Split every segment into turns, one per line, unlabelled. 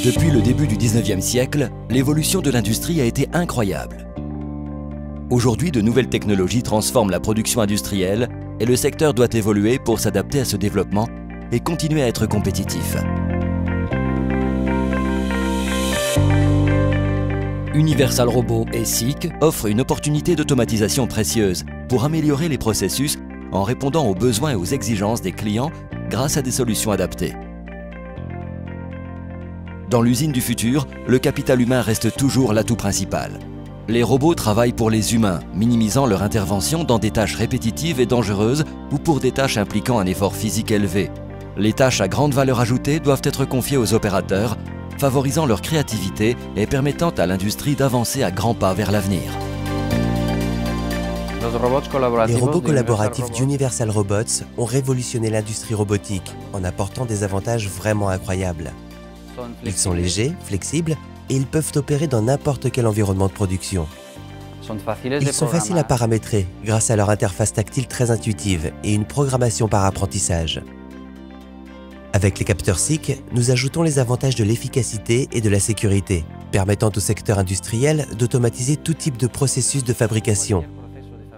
Depuis le début du 19e siècle, l'évolution de l'industrie a été incroyable. Aujourd'hui, de nouvelles technologies transforment la production industrielle et le secteur doit évoluer pour s'adapter à ce développement et continuer à être compétitif. Universal Robots et SICK offrent une opportunité d'automatisation précieuse pour améliorer les processus en répondant aux besoins et aux exigences des clients grâce à des solutions adaptées. Dans l'usine du futur, le capital humain reste toujours l'atout principal. Les robots travaillent pour les humains, minimisant leur intervention dans des tâches répétitives et dangereuses ou pour des tâches impliquant un effort physique élevé. Les tâches à grande valeur ajoutée doivent être confiées aux opérateurs, favorisant leur créativité et permettant à l'industrie d'avancer à grands pas vers l'avenir.
Les robots collaboratifs d'Universal Robots ont révolutionné l'industrie robotique en apportant des avantages vraiment incroyables. Ils sont légers, flexibles et ils peuvent opérer dans n'importe quel environnement de production. Ils sont faciles à paramétrer grâce à leur interface tactile très intuitive et une programmation par apprentissage. Avec les capteurs SICK, nous ajoutons les avantages de l'efficacité et de la sécurité, permettant au secteur industriel d'automatiser tout type de processus de fabrication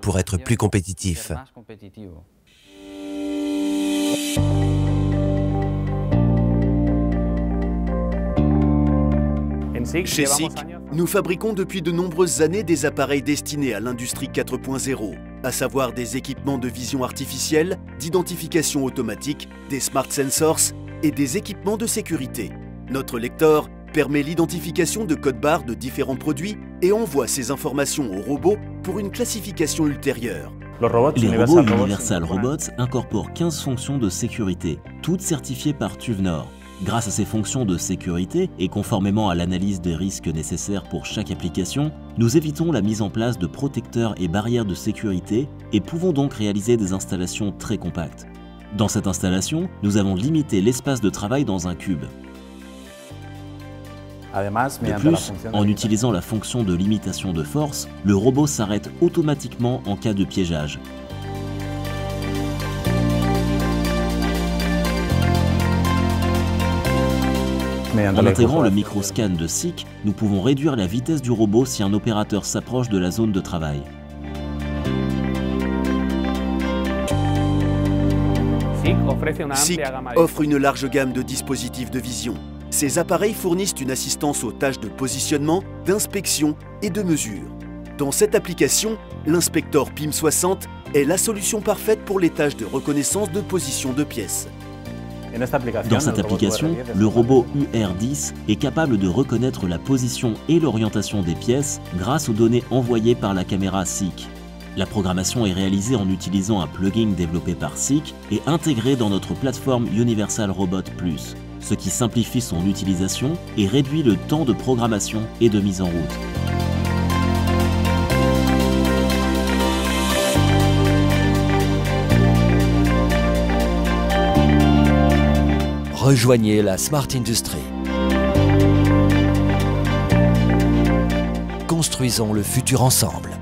pour être plus compétitif.
Chez SICK, nous fabriquons depuis de nombreuses années des appareils destinés à l'industrie 4.0, à savoir des équipements de vision artificielle, d'identification automatique, des smart sensors et des équipements de sécurité. Notre lecteur permet l'identification de codes barres de différents produits et envoie ces informations aux robots pour une classification ultérieure.
Les robots Universal Robots incorporent 15 fonctions de sécurité, toutes certifiées par TÜV-Nord. Grâce à ces fonctions de sécurité et conformément à l'analyse des risques nécessaires pour chaque application, nous évitons la mise en place de protecteurs et barrières de sécurité et pouvons donc réaliser des installations très compactes. Dans cette installation, nous avons limité l'espace de travail dans un cube. De plus, en utilisant la fonction de limitation de force, le robot s'arrête automatiquement en cas de piégeage. En intégrant le microscan de SICK, nous pouvons réduire la vitesse du robot si un opérateur s'approche de la zone de travail.
SICK offre une large gamme de dispositifs de vision. Ces appareils fournissent une assistance aux tâches de positionnement, d'inspection et de mesure. Dans cette application, l'inspecteur PIM60 est la solution parfaite pour les tâches de reconnaissance de position de pièces.
Dans cette application, le robot UR10 est capable de reconnaître la position et l'orientation des pièces grâce aux données envoyées par la caméra SICK. La programmation est réalisée en utilisant un plugin développé par SICK et intégré dans notre plateforme Universal Robot Plus, ce qui simplifie son utilisation et réduit le temps de programmation et de mise en route.
Rejoignez la Smart Industry. Construisons le futur ensemble.